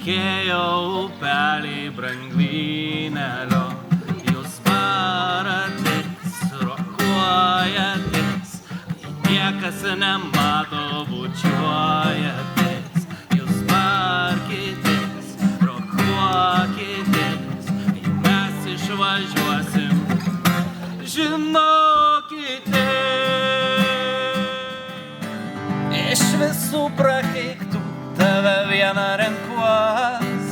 tekėjo upelį brangvynelio. Jūs baratės, rokuojatės, niekas nemato, bučiuojatės. Jūs barkitės, rokuokitės, mes išvažiuosim, žinokite. Iš visų prakeiktų tave vieną renkuos.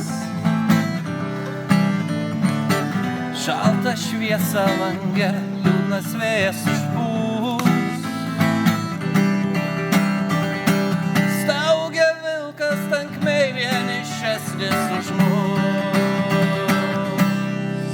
Šalta šviesa lange, liūdnas vėjas užpūs. Staugia vilkas tankmei vienišesnis už mus.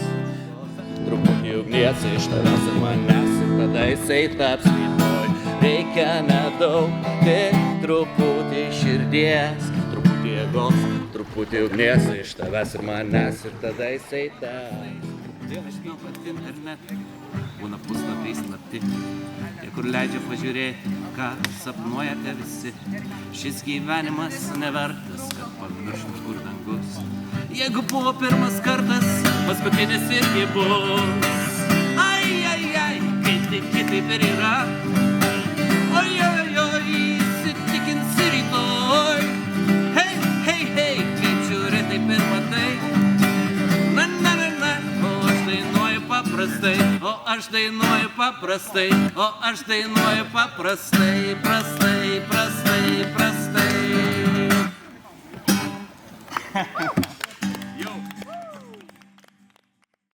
Truputį ugnies iš tavęs ir manęs ir tada jisai taps rytoj. Reikia nedaug, tik truputį širdies, truputį jėgos, truputį ugnies iš tavęs ir manęs ir tada jisai taps. Aš žinau, kad internetai būna puslapiai slapti, tie, kur leidžia pažiūrėti, ką sapnuojate visi. Šis gyvenimas nevertas, kad pamirštum, kur dangus. Jeigu buvo pirmas kartas, paskutinis irgi bus. Ai, ai, ai, kai tik kitaip ir yra. Oi, oi, oi, įsitikinsi rytoj. Hei, hei, hei, kaip žiūri, taip ir matai. Na, na, na, na, o aš dainuoju paprastai, o aš dainuoju paprastai, o aš dainuoju paprastai, prastai, prastai, prastai.